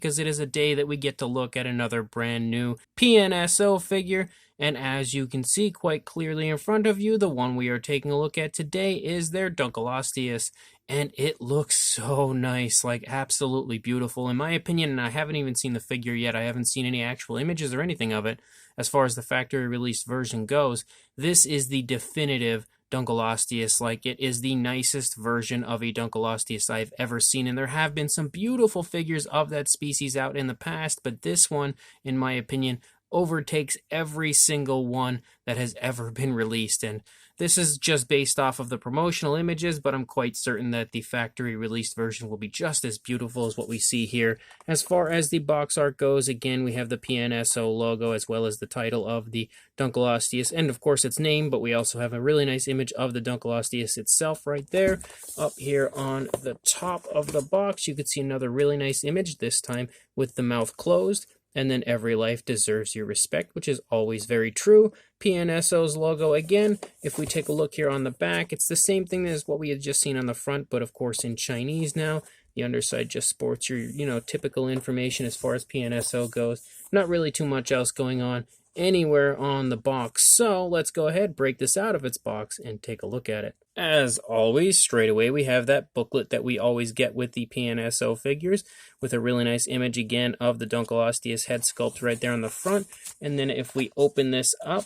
because it is a day that we get to look at another brand new PNSO figure. And as you can see quite clearly in front of you, the one we are taking a look at today is their Dunkleosteus. And it looks so nice, like absolutely beautiful. In my opinion, and I haven't even seen the figure yet, I haven't seen any actual images or anything of it, as far as the factory released version goes, this is the definitive Dunkleosteus. Like, it is the nicest version of a Dunkleosteus I've ever seen, and there have been some beautiful figures of that species out in the past, but this one, in my opinion, overtakes every single one that has ever been released. And this is just based off of the promotional images, but I'm quite certain that the factory released version will be just as beautiful as what we see here. As far as the box art goes, again, we have the PNSO logo as well as the title of the Dunkleosteus and of course its name, but we also have a really nice image of the Dunkleosteus itself right there. Up here on the top of the box, you can see another really nice image, this time with the mouth closed. And then every life deserves your respect, which is always very true. PNSO's logo again, if we take a look here on the back, it's the same thing as what we had just seen on the front, but of course in Chinese now. The underside just sports your, typical information as far as PNSO goes. Not really too much else going on anywhere on the box. So let's go ahead, break this out of its box, and take a look at it. As always, straight away, we have that booklet that we always get with the PNSO figures, with a really nice image again of the Dunkleosteus head sculpt right there on the front. And then if we open this up,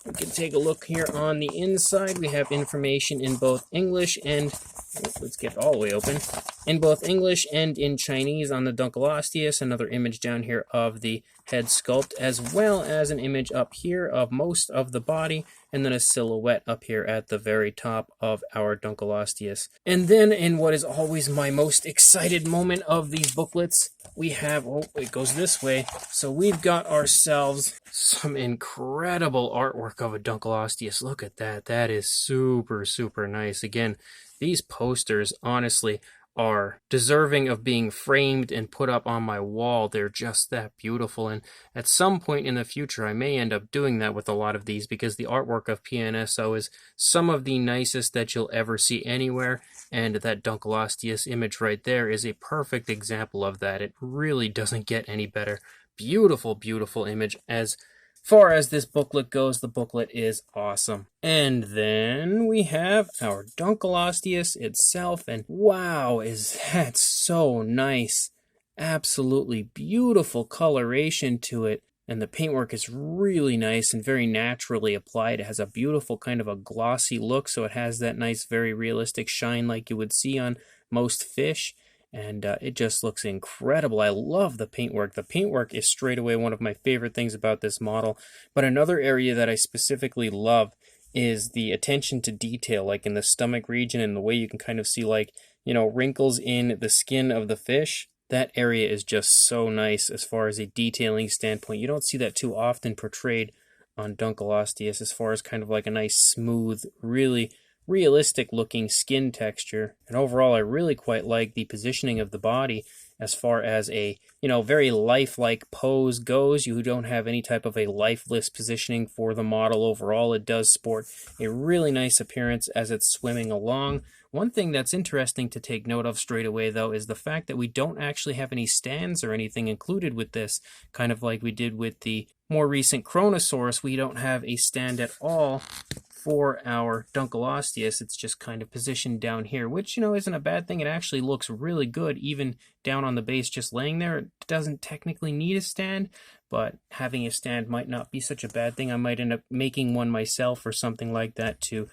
we can take a look here on the inside. We have information in both English and, let's get it all the way open, in both English and in Chinese on the Dunkleosteus. Another image down here of the head sculpt, as well as an image up here of most of the body, and then a silhouette up here at the very top of our Dunkleosteus. And then in what is always my most excited moment of these booklets, we have, oh, it goes this way. So we've got ourselves some incredible artwork of a Dunkleosteus. Look at that. That is super, super nice. Again, these posters, honestly, are deserving of being framed and put up on my wall. They're just that beautiful, and at some point in the future I may end up doing that with a lot of these, because the artwork of PNSO is some of the nicest that you'll ever see anywhere, and that Dunkleosteus image right there is a perfect example of that. It really doesn't get any better. Beautiful, beautiful image. As far as this booklet goes, the booklet is awesome. And then we have our Dunkleosteus itself, and wow, is that so nice. Absolutely beautiful coloration to it, and the paintwork is really nice and very naturally applied. It has a beautiful kind of a glossy look, so it has that nice, very realistic shine like you would see on most fish. And it just looks incredible. I love the paintwork. The paintwork is straight away one of my favorite things about this model. But another area that I specifically love is the attention to detail, like in the stomach region, and the way you can kind of see, like, wrinkles in the skin of the fish. That area is just so nice as far as a detailing standpoint. You don't see that too often portrayed on Dunkleosteus, as far as kind of like a nice, smooth, really realistic looking skin texture. And overall, I really quite like the positioning of the body as far as a very lifelike pose goes. You don't have any type of a lifeless positioning for the model. Overall, it does sport a really nice appearance as it's swimming along. One thing that's interesting to take note of straight away, though, is the fact that we don't actually have any stands or anything included with this, kind of like we did with the more recent Chronosaurus. We don't have a stand at all for our Dunkleosteus. It's just kind of positioned down here, which, isn't a bad thing. It actually looks really good, even down on the base, just laying there. It doesn't technically need a stand, but having a stand might not be such a bad thing. I might end up making one myself or something like that to,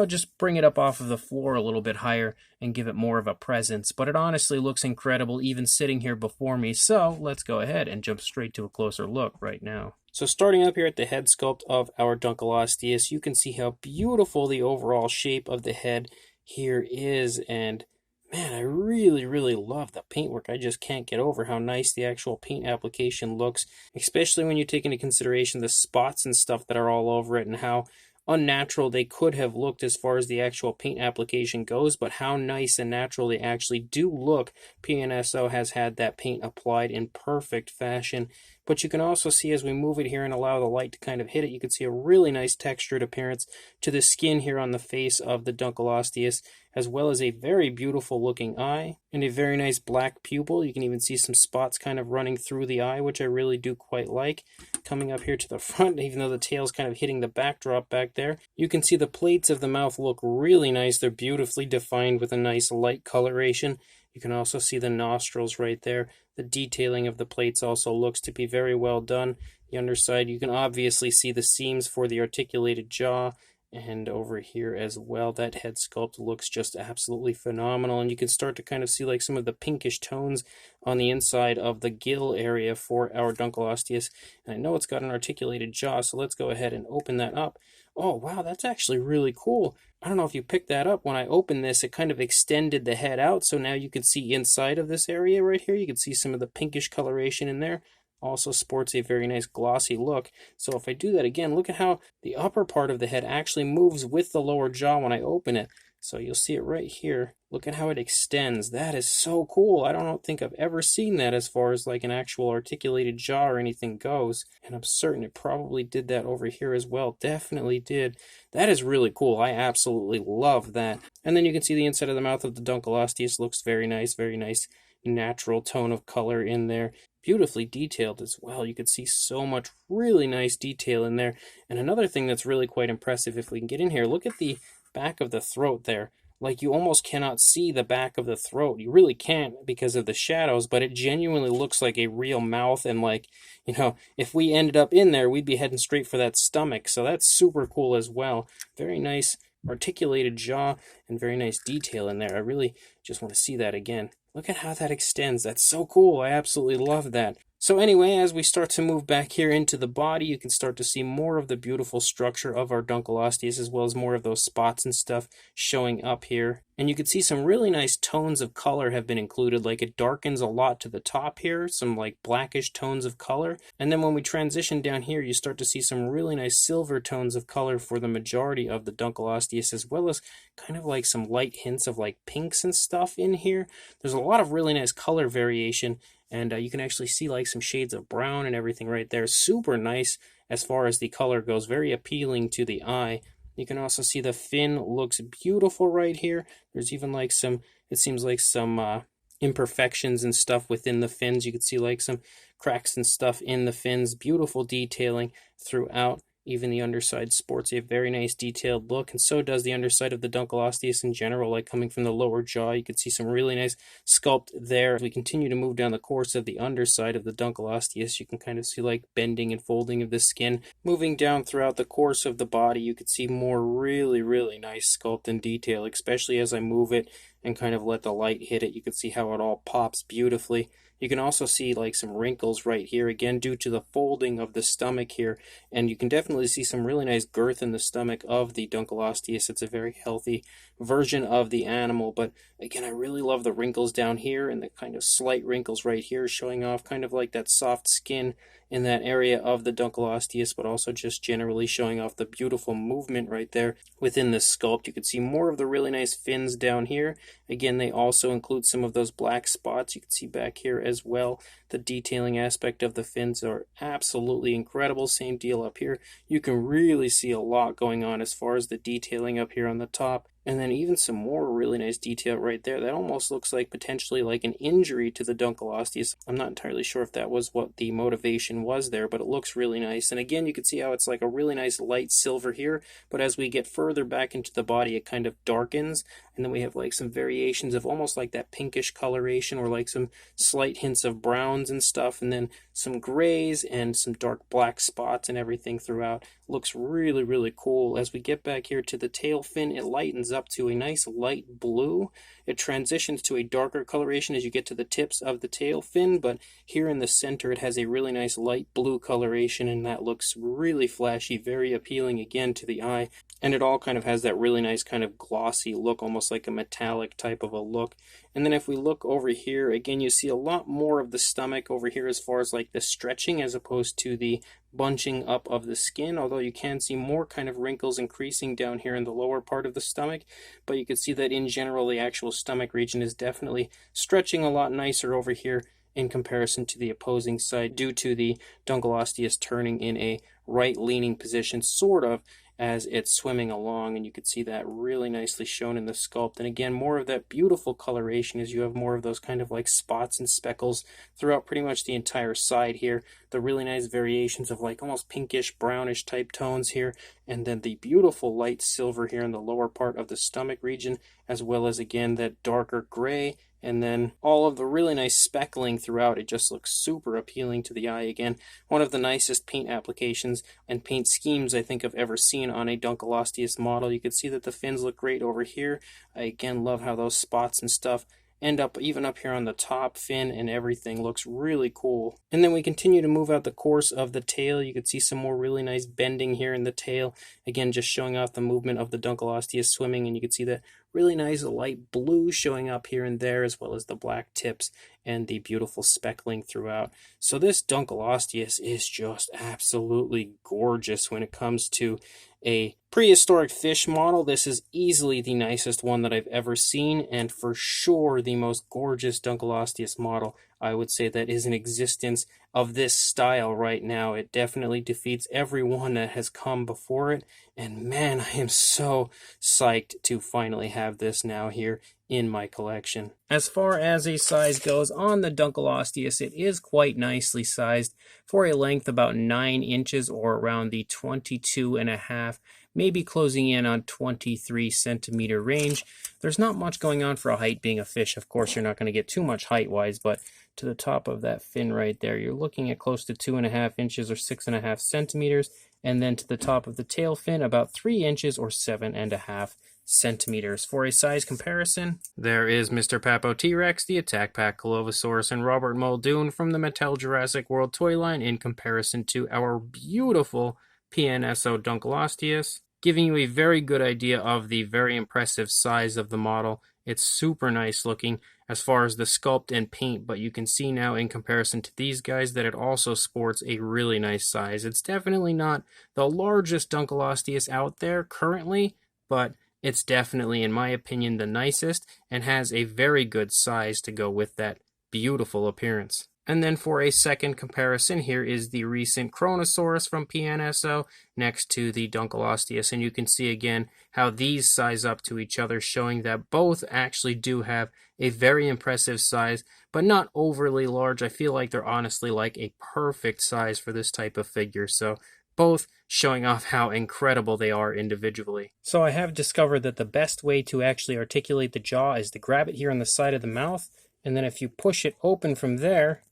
just bring it up off of the floor a little bit higher and give it more of a presence. But it honestly looks incredible even sitting here before me. So let's go ahead and jump straight to a closer look right now. So starting up here at the head sculpt of our Dunkleosteus, you can see how beautiful the overall shape of the head here is. And man, I really, really love the paintwork. I just can't get over how nice the actual paint application looks, especially when you take into consideration the spots and stuff that are all over it, and how unnatural they could have looked as far as the actual paint application goes, but how nice and natural they actually do look. PNSO has had that paint applied in perfect fashion. But you can also see as we move it here and allow the light to kind of hit it, you can see a really nice textured appearance to the skin here on the face of the Dunkleosteus, as well as a very beautiful looking eye and a very nice black pupil. You can even see some spots kind of running through the eye, which I really do quite like. Coming up here to the front, even though the tail's kind of hitting the backdrop back there, you can see the plates of the mouth look really nice. They're beautifully defined with a nice light coloration. You can also see the nostrils right there. The detailing of the plates also looks to be very well done. The underside, you can obviously see the seams for the articulated jaw. And over here as well, that head sculpt looks just absolutely phenomenal. And you can start to kind of see like some of the pinkish tones on the inside of the gill area for our Dunkleosteus. And I know it's got an articulated jaw, so let's go ahead and open that up. Oh, wow, that's actually really cool. I don't know if you picked that up. When I opened this, it kind of extended the head out, so now you can see inside of this area right here. You can see some of the pinkish coloration in there. Also sports a very nice glossy look. So if I do that again, look at how the upper part of the head actually moves with the lower jaw when I open it. So you'll see it right here. Look at how it extends. That is so cool. I don't think I've ever seen that as far as like an actual articulated jaw or anything goes. And I'm certain it probably did that over here as well. Definitely did. That is really cool. I absolutely love that. And then you can see the inside of the mouth of the Dunkleosteus looks very nice natural tone of color in there. Beautifully detailed as well. You can see so much really nice detail in there. And another thing that's really quite impressive, if we can get in here, look at the back of the throat there. Like, you almost cannot see the back of the throat. You really can't because of the shadows, but it genuinely looks like a real mouth. And like, you know, if we ended up in there, we'd be heading straight for that stomach. So that's super cool as well. Very nice articulated jaw and very nice detail in there. I really just want to see that again. Look at how that extends. That's so cool. I absolutely love that. So anyway, as we start to move back here into the body, you can start to see more of the beautiful structure of our Dunkleosteus, as well as more of those spots and stuff showing up here. And you can see some really nice tones of color have been included, like it darkens a lot to the top here, some like blackish tones of color. And then when we transition down here, you start to see some really nice silver tones of color for the majority of the Dunkleosteus, as well as kind of like some light hints of like pinks and stuff in here. There's a lot of really nice color variation. And you can actually see like some shades of brown and everything right there. Super nice as far as the color goes. Very appealing to the eye. You can also see the fin looks beautiful right here. There's even like some, it seems like some imperfections and stuff within the fins. You can see like some cracks and stuff in the fins. Beautiful detailing throughout. Even the underside sports a very nice detailed look, and so does the underside of the Dunkleosteus in general, like coming from the lower jaw. You can see some really nice sculpt there. As we continue to move down the course of the underside of the Dunkleosteus, you can kind of see like bending and folding of the skin. Moving down throughout the course of the body, you can see more really nice sculpt and detail, especially as I move it and kind of let the light hit it. You can see how it all pops beautifully. You can also see like some wrinkles right here, again due to the folding of the stomach here, and you can definitely see some really nice girth in the stomach of the Dunkleosteus. It's a very healthy version of the animal, but again, I really love the wrinkles down here and the kind of slight wrinkles right here showing off kind of like that soft skin in that area of the Dunkleosteus, but also just generally showing off the beautiful movement right there within the sculpt. You can see more of the really nice fins down here. Again, they also include some of those black spots you can see back here as well. The detailing aspect of the fins are absolutely incredible. Same deal up here. You can really see a lot going on as far as the detailing up here on the top. And then even some more really nice detail right there. That almost looks like potentially like an injury to the Dunkleosteus. I'm not entirely sure if that was what the motivation was there, but it looks really nice. And again, you can see how it's like a really nice light silver here, but as we get further back into the body, it kind of darkens. And then we have like some variations of almost like that pinkish coloration, or like some slight hints of browns and stuff, and then some grays and some dark black spots and everything throughout. Looks really cool. As we get back here to the tail fin, it lightens up to a nice light blue. It transitions to a darker coloration as you get to the tips of the tail fin, but here in the center it has a really nice light blue coloration, and that looks really flashy, very appealing again to the eye. And it all kind of has that really nice kind of glossy look, almost like a metallic type of a look. And then if we look over here, again, you see a lot more of the stomach over here as far as like the stretching as opposed to the bunching up of the skin, although you can see more kind of wrinkles increasing down here in the lower part of the stomach. But you can see that in general, the actual stomach region is definitely stretching a lot nicer over here in comparison to the opposing side, due to the Dunkleosteus turning in a right-leaning position, sort of, as it's swimming along, and you can see that really nicely shown in the sculpt. And again, more of that beautiful coloration as you have more of those kind of like spots and speckles throughout pretty much the entire side here. The really nice variations of like almost pinkish, brownish type tones here, and then the beautiful light silver here in the lower part of the stomach region, as well as again that darker gray, and then all of the really nice speckling throughout. It just looks super appealing to the eye. Again, one of the nicest paint applications and paint schemes I think I've ever seen on a Dunkleosteus model. You can see that the fins look great over here. I again love how those spots and stuff end up even up here on the top fin, and everything looks really cool. And then we continue to move out the course of the tail. You can see some more really nice bending here in the tail, again just showing off the movement of the Dunkleosteus swimming. And you can see that really nice light blue showing up here and there, as well as the black tips and the beautiful speckling throughout. So this Dunkleosteus is just absolutely gorgeous when it comes to a prehistoric fish model. This is easily the nicest one that I've ever seen, and for sure the most gorgeous Dunkleosteus model I would say that is in existence of this style right now. It definitely defeats every one that has come before it, and man, I am so psyched to finally have this now here in my collection. As far as a size goes on the Dunkleosteus, it is quite nicely sized for a length about 9 inches, or around the 22.5, maybe closing in on 23 centimeter range. There's not much going on for a height. Being a fish, of course, you're not going to get too much height-wise, but to the top of that fin right there, you're looking at close to 2.5 inches or 6.5 centimeters, and then to the top of the tail fin, about 3 inches or 7.5 centimeters. For a size comparison, there is Mr. Papo T-Rex, the Attack Pack Colovosaurus, and Robert Muldoon from the Mattel Jurassic World toy line in comparison to our beautiful PNSO Dunkleosteus, giving you a very good idea of the very impressive size of the model. It's super nice looking as far as the sculpt and paint, but you can see now in comparison to these guys that it also sports a really nice size. It's definitely not the largest Dunkleosteus out there currently, but it's definitely, in my opinion, the nicest, and has a very good size to go with that beautiful appearance. And then for a second comparison, here is the recent Kronosaurus from PNSO next to the Dunkleosteus, and you can see again how these size up to each other, showing that both actually do have a very impressive size, but not overly large. I feel like they're honestly like a perfect size for this type of figure, so both showing off how incredible they are individually. So I have discovered that the best way to actually articulate the jaw is to grab it here on the side of the mouth, and then if you push it open from there,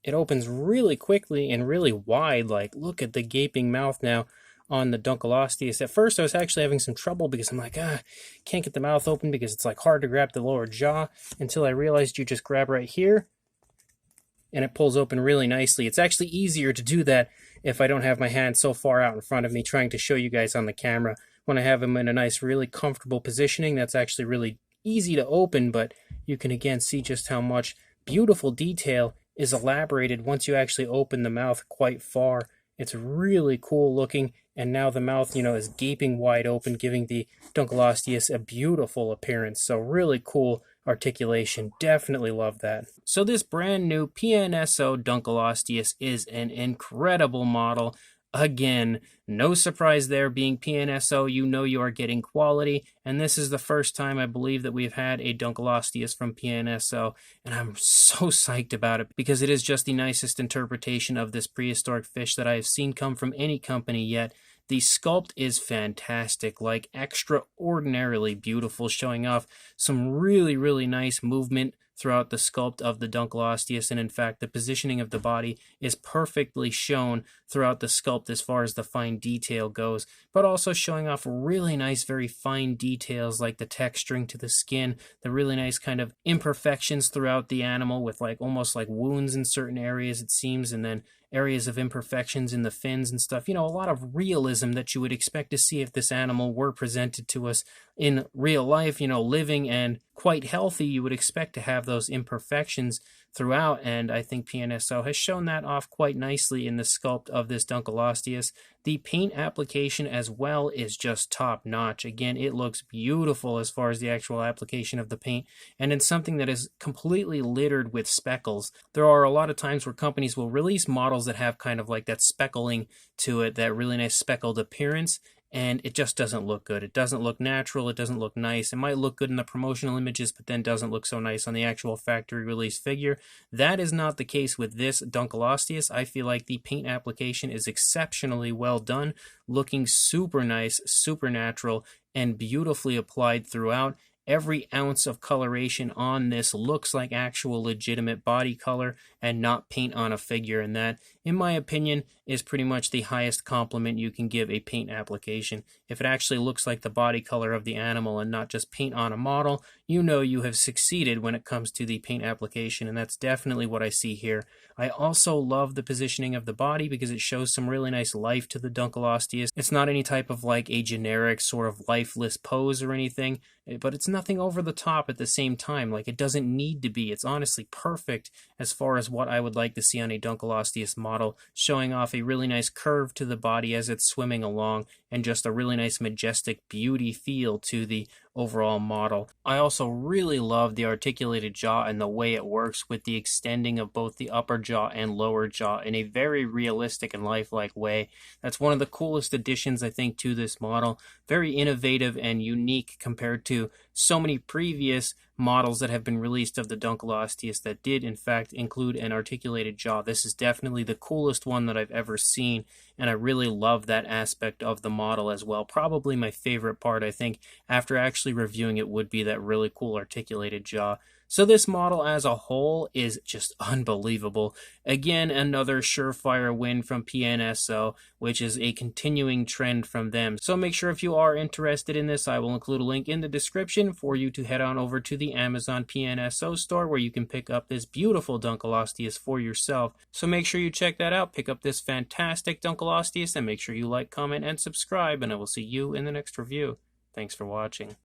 it opens really quickly and really wide. Like, look at the gaping mouth now on the Dunkleosteus. At first, I was actually having some trouble because I'm like, can't get the mouth open because it's like hard to grab the lower jaw, until I realized you just grab right here and it pulls open really nicely. It's actually easier to do that if I don't have my hand so far out in front of me trying to show you guys on the camera. When I have them in a nice, really comfortable positioning, that's actually really easy to open, but you can again see just how much beautiful detail is elaborated once you actually open the mouth quite far. It's really cool looking, and now the mouth, is gaping wide open, giving the Dunkleosteus a beautiful appearance. So really cool articulation. Definitely love that. So this brand new PNSO Dunkleosteus is an incredible model. Again, no surprise there, being PNSO, you are getting quality, and this is the first time I believe that we've had a Dunkleosteus from PNSO, and I'm so psyched about it because it is just the nicest interpretation of this prehistoric fish that I have seen come from any company yet. The sculpt is fantastic, like extraordinarily beautiful, showing off some really, really nice movement throughout the sculpt of the Dunkleosteus, and in fact the positioning of the body is perfectly shown throughout the sculpt as far as the fine detail goes, but also showing off really nice, very fine details like the texturing to the skin, the really nice kind of imperfections throughout the animal with like almost like wounds in certain areas it seems, and then areas of imperfections in the fins and stuff. A lot of realism that you would expect to see if this animal were presented to us in real life, living and quite healthy. You would expect to have those imperfections throughout, and I think PNSO has shown that off quite nicely in the sculpt of this Dunkleosteus. The paint application as well is just top notch. Again, it looks beautiful as far as the actual application of the paint, and it's something that is completely littered with speckles. There are a lot of times where companies will release models that have kind of like that speckling to it, that really nice speckled appearance, and it just doesn't look good. It doesn't look natural. It doesn't look nice. It might look good in the promotional images, but then doesn't look so nice on the actual factory release figure. That is not the case with this Dunkleosteus. I feel like the paint application is exceptionally well done, looking super nice, super natural, and beautifully applied throughout. Every ounce of coloration on this looks like actual legitimate body color and not paint on a figure, and that, in my opinion, is pretty much the highest compliment you can give a paint application. If it actually looks like the body color of the animal and not just paint on a model, you know you have succeeded when it comes to the paint application, and that's definitely what I see here. I also love the positioning of the body because it shows some really nice life to the Dunkleosteus. It's not any type of like a generic sort of lifeless pose or anything, but it's nothing over the top at the same time. Like, it doesn't need to be. It's honestly perfect as far as what I would like to see on a Dunkleosteus model, showing off a really nice curve to the body as it's swimming along, and just a really nice majestic beauty feel to the overall model. I also really love the articulated jaw and the way it works with the extending of both the upper jaw and lower jaw in a very realistic and lifelike way. That's one of the coolest additions, I think, to this model. Very innovative and unique compared to so many previous models that have been released of the Dunkleosteus that did in fact include an articulated jaw. This is definitely the coolest one that I've ever seen, and I really love that aspect of the model as well. Probably my favorite part, I think, after actually reviewing it, would be that really cool articulated jaw. So this model as a whole is just unbelievable. Again, another surefire win from PNSO, which is a continuing trend from them. So make sure, if you are interested in this, I will include a link in the description for you to head on over to the Amazon PNSO store, where you can pick up this beautiful Dunkleosteus for yourself. So make sure you check that out. Pick up this fantastic Dunkleosteus, and make sure you like, comment, and subscribe, and I will see you in the next review. Thanks for watching.